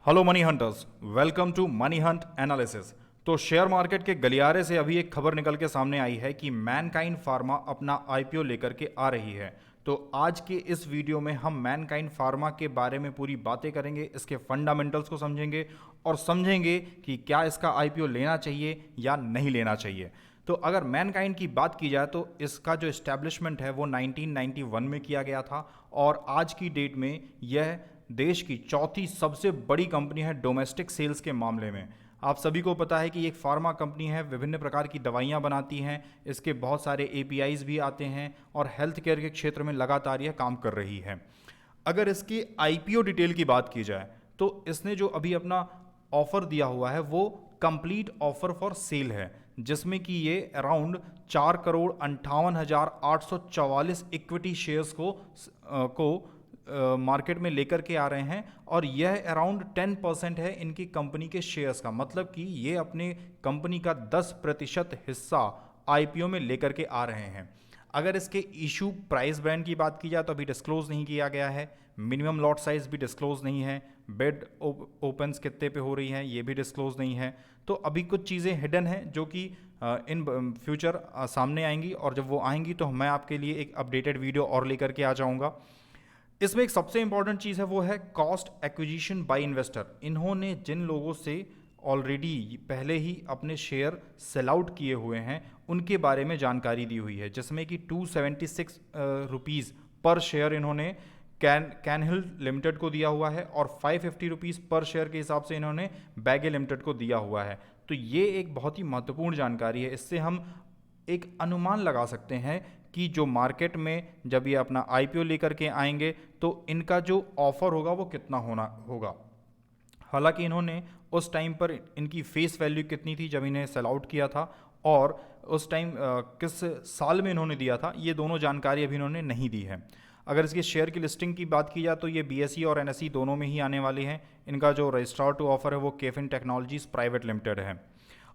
Hello money hunters, welcome to money hunt analysis. तो share market के गलियारे से अभी एक खबर निकल के सामने आई है कि मैनकाइंड फार्मा अपना आईपीओ लेकर के आ रही है। तो आज के इस वीडियो में हम मैनकाइंड फार्मा के बारे में पूरी बातें करेंगे, इसके फंडामेंटल्स को समझेंगे और समझेंगे कि क्या इसका आईपीओ लेना चाहिए या नहीं लेना चाहिए। तो अगर मैनकाइंड की बात की जाए तो इसका जो इस्टेब्लिशमेंट है वो 1991 में किया गया था और आज की डेट में यह देश की चौथी सबसे बड़ी कंपनी है डोमेस्टिक सेल्स के मामले में। आप सभी को पता है कि ये एक फार्मा कंपनी है, विभिन्न प्रकार की दवाइयाँ बनाती हैं, इसके बहुत सारे एपीआईज भी आते हैं और हेल्थ केयर के क्षेत्र में लगातार यह काम कर रही है। अगर इसकी आईपीओ डिटेल की बात की जाए तो इसने जो अभी अपना ऑफर दिया हुआ है वो कंप्लीट ऑफर फॉर सेल है, जिसमें कि ये अराउंड 4,58,844 इक्विटी शेयर्स को मार्केट में लेकर के आ रहे हैं और यह अराउंड 10% है इनकी कंपनी के शेयर्स का। मतलब कि ये अपने कंपनी का 10% हिस्सा आईपीओ में लेकर के आ रहे हैं। अगर इसके इशू प्राइस बैंड की बात की जाए तो अभी डिस्क्लोज नहीं किया गया है, मिनिमम लॉट साइज भी डिस्क्लोज नहीं है, बेड ओपन्स कितने पे हो रही हैं ये भी डिस्क्लोज नहीं है। तो अभी कुछ चीज़ें हिडन हैं जो कि इन फ्यूचर सामने आएंगी और जब वो आएंगी तो मैं आपके लिए एक अपडेटेड वीडियो और लेकर के आ जाऊँगा। इसमें एक सबसे इंपॉर्टेंट चीज़ है वो है कॉस्ट एक्विजिशन बाय इन्वेस्टर। इन्होंने जिन लोगों से ऑलरेडी पहले ही अपने शेयर सेल आउट किए हुए हैं उनके बारे में जानकारी दी हुई है, जिसमें कि 276 रुपीज़ पर शेयर इन्होंने कैनहिल लिमिटेड को दिया हुआ है और 550 रुपीज़ पर शेयर के हिसाब से इन्होंने बैगे लिमिटेड को दिया हुआ है। तो ये एक बहुत ही महत्वपूर्ण जानकारी है, इससे हम एक अनुमान लगा सकते हैं कि जो मार्केट में जब ये अपना आईपीओ लेकर के आएंगे तो इनका जो ऑफर होगा वो कितना होना होगा। हालांकि इन्होंने उस टाइम पर इनकी फेस वैल्यू कितनी थी जब इन्हें सेल आउट किया था और उस टाइम किस साल में इन्होंने दिया था, ये दोनों जानकारी अभी इन्होंने नहीं दी है। अगर इसके शेयर की लिस्टिंग की बात की जाए तो ये बीएसई और एनएसई दोनों में ही आने वाले हैं। इनका जो रजिस्ट्रार टू ऑफर है वो केफिन टेक्नोलॉजीज प्राइवेट लिमिटेड है।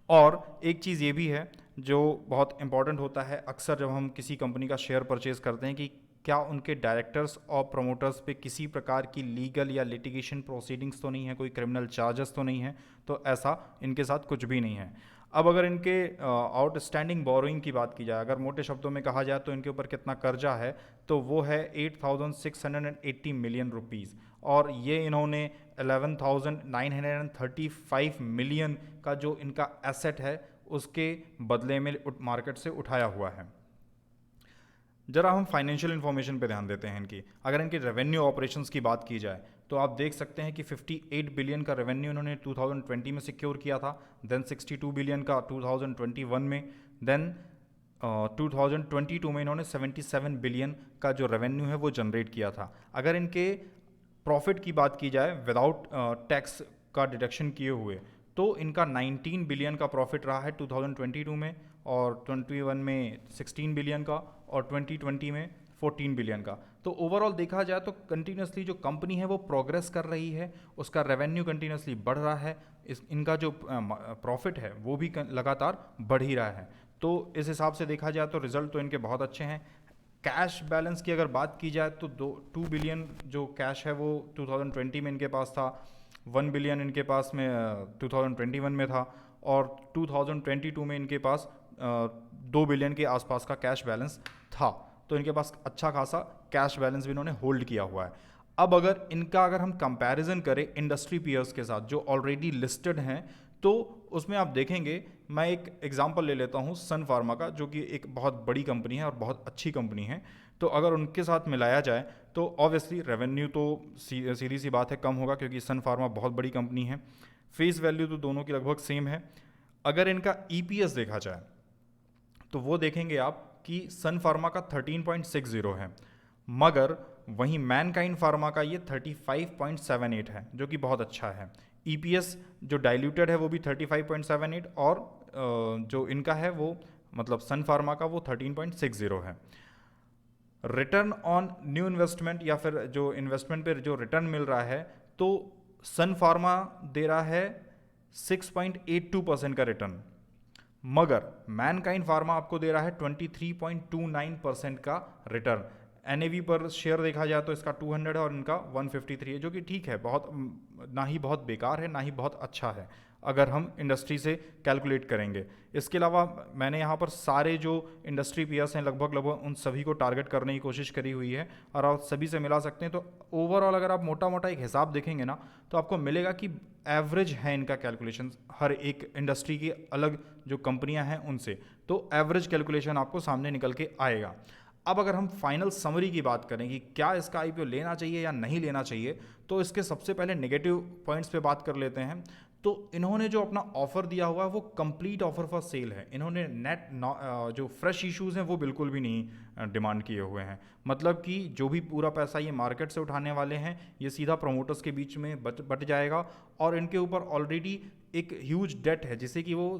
और एक चीज़ ये भी है जो बहुत इंपॉर्टेंट होता है अक्सर जब हम किसी कंपनी का शेयर परचेज करते हैं कि क्या उनके डायरेक्टर्स और प्रमोटर्स पे किसी प्रकार की लीगल या लिटिगेशन प्रोसीडिंग्स तो नहीं है, कोई क्रिमिनल चार्जेस तो नहीं है। तो ऐसा इनके साथ कुछ भी नहीं है। अब अगर इनके आउटस्टैंडिंग बोरोइंग की बात की जाए, अगर मोटे शब्दों में कहा जाए तो इनके ऊपर कितना कर्जा है तो वो है 8,680 मिलियन रुपीज़ और ये इन्होंने 11,935 मिलियन का जो इनका एसेट है उसके बदले में मार्केट से उठाया हुआ है। जरा हम फाइनेंशियल इन्फॉर्मेशन पे ध्यान देते हैं इनकी। अगर इनके रेवेन्यू ऑपरेशंस की बात की जाए तो आप देख सकते हैं कि 58 बिलियन का रेवेन्यू इन्होंने 2020 में सिक्योर किया था, देन 62 बिलियन का 2021 में, देन 2022 में इन्होंने 77 बिलियन का जो रेवेन्यू है वो जनरेट किया था। अगर इनके प्रॉफिट की बात की जाए विदाउट टैक्स का डिडक्शन किए हुए तो इनका 19 बिलियन का प्रॉफिट रहा है 2022 में और 21 में 16 बिलियन का और 2020 में 14 बिलियन का। तो ओवरऑल देखा जाए तो कंटिन्यूसली जो कंपनी है वो प्रोग्रेस कर रही है, उसका रेवेन्यू कंटिन्यूसली बढ़ रहा है, इनका जो प्रॉफिट है वो भी लगातार बढ़ ही रहा है। तो इस हिसाब से देखा जाए तो रिजल्ट तो इनके बहुत अच्छे हैं। कैश बैलेंस की अगर बात की जाए तो 2 बिलियन जो कैश है वो 2020 में इनके पास था, 1 बिलियन इनके पास में 2021 में था और 2022 में इनके पास 2 बिलियन के आसपास का कैश बैलेंस था। तो इनके पास अच्छा खासा कैश बैलेंस भी इन्होंने होल्ड किया हुआ है। अब अगर हम कंपैरिजन करें इंडस्ट्री पीयर्स के साथ जो ऑलरेडी लिस्टेड हैं तो उसमें आप देखेंगे, मैं एक एग्जांपल ले लेता हूँ सन फार्मा का, जो कि एक बहुत बड़ी कंपनी है और बहुत अच्छी कंपनी है। तो अगर उनके साथ मिलाया जाए तो ऑब्वियसली रेवेन्यू तो सीधी सी बात है कम होगा क्योंकि सन फार्मा बहुत बड़ी कंपनी है। फेस वैल्यू तो दोनों की लगभग सेम है। अगर इनका ईपीएस देखा जाए तो वो देखेंगे आप कि सन फार्मा का 13.60 है, मगर वहीं मैनकाइंड फार्मा का ये 35.78 है जो कि बहुत अच्छा है। ईपीएस जो डाइल्यूटेड है वो भी 35.78 और जो इनका है वो मतलब सन फार्मा का वो 13.60 है। रिटर्न ऑन न्यू इन्वेस्टमेंट या फिर जो इन्वेस्टमेंट पे जो रिटर्न मिल रहा है तो सन फार्मा दे रहा है 6.82% का रिटर्न, मगर मैनकाइंड फार्मा आपको दे रहा है 23.29% का रिटर्न। NAV पर शेयर देखा जाए तो इसका 200 है और इनका 153 है, जो कि ठीक है, बहुत ना ही बहुत बेकार है ना ही बहुत अच्छा है अगर हम इंडस्ट्री से कैलकुलेट करेंगे। इसके अलावा मैंने यहाँ पर सारे जो इंडस्ट्री पीयर्स हैं लगभग उन सभी को टारगेट करने की कोशिश करी हुई है और आप सभी से मिला सकते हैं। तो ओवरऑल अगर आप मोटा मोटा एक हिसाब देखेंगे ना तो आपको मिलेगा कि एवरेज है इनका कैलकुलेशन हर एक इंडस्ट्री की अलग जो कंपनियां हैं उनसे, तो एवरेज कैलकुलेशन आपको सामने निकल के आएगा। अब अगर हम फाइनल समरी की बात करें कि क्या इसका IPO लेना चाहिए या नहीं लेना चाहिए, तो इसके सबसे पहले नेगेटिव पॉइंट्स पे बात कर लेते हैं। तो इन्होंने जो अपना ऑफर दिया हुआ है वो कंप्लीट ऑफर फॉर सेल है। इन्होंने नेट जो फ्रेश इश्यूज़ हैं वो बिल्कुल भी नहीं डिमांड किए हुए हैं। मतलब कि जो भी पूरा पैसा ये मार्केट से उठाने वाले हैं ये सीधा प्रमोटर्स के बीच में बट जाएगा और इनके ऊपर ऑलरेडी एक ह्यूज डेट है जिसे कि वो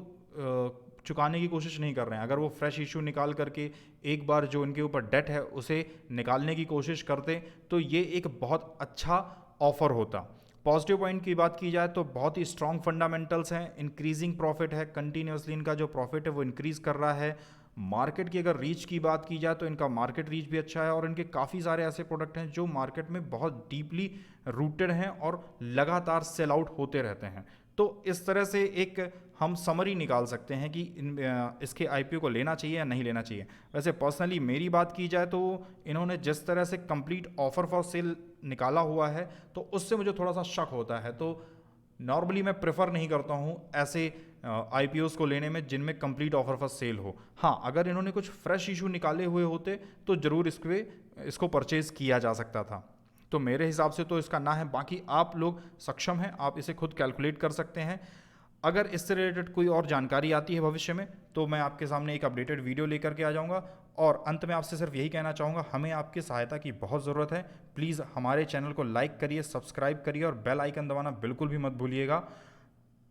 चुकाने की कोशिश नहीं कर रहे हैं। अगर वो फ्रेश इशू निकाल करके एक बार जो इनके ऊपर डेट है उसे निकालने की कोशिश करते तो ये एक बहुत अच्छा ऑफर होता। पॉजिटिव पॉइंट की बात की जाए तो बहुत ही स्ट्रॉन्ग फंडामेंटल्स हैं, इंक्रीजिंग प्रॉफिट है, कंटिन्यूसली इनका जो प्रॉफिट है वो इंक्रीज कर रहा है। मार्केट की अगर रीच की बात की जाए तो इनका मार्केट रीच भी अच्छा है और इनके काफ़ी सारे ऐसे प्रोडक्ट हैं जो मार्केट में बहुत डीपली रूटेड हैं और लगातार सेल आउट होते रहते हैं। तो इस तरह से एक हम समरी निकाल सकते हैं कि इसके IPO को लेना चाहिए या नहीं लेना चाहिए। वैसे पर्सनली मेरी बात की जाए तो इन्होंने जिस तरह से कंप्लीट ऑफर फॉर सेल निकाला हुआ है तो उससे मुझे थोड़ा सा शक होता है। तो नॉर्मली मैं प्रेफर नहीं करता हूँ ऐसे IPOs को लेने में जिनमें कंप्लीट ऑफर फॉर सेल हो। हाँ, अगर इन्होंने कुछ फ्रेश इशू निकाले हुए होते तो ज़रूर इसको परचेज़ किया जा सकता था। तो मेरे हिसाब से तो इसका ना है, बाकी आप लोग सक्षम हैं, आप इसे खुद कैलकुलेट कर सकते हैं। अगर इससे रिलेटेड कोई और जानकारी आती है भविष्य में तो मैं आपके सामने एक अपडेटेड वीडियो लेकर के आ जाऊंगा। और अंत में आपसे सिर्फ यही कहना चाहूँगा, हमें आपकी सहायता की बहुत ज़रूरत है। प्लीज़ हमारे चैनल को लाइक करिए, सब्सक्राइब करिए और बेल आइकन दबाना बिल्कुल भी मत भूलिएगा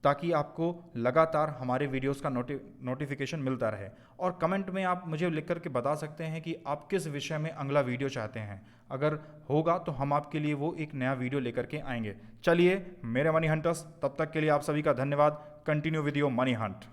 ताकि आपको लगातार हमारे वीडियोस का नोटिफिकेशन मिलता रहे। और कमेंट में आप मुझे लिख करके बता सकते हैं कि आप किस विषय में अगला वीडियो चाहते हैं। अगर होगा तो हम आपके लिए वो एक नया वीडियो लेकर के आएंगे। चलिए मेरे मनी हंटर्स, तब तक के लिए आप सभी का धन्यवाद। Continue with your money Hunt.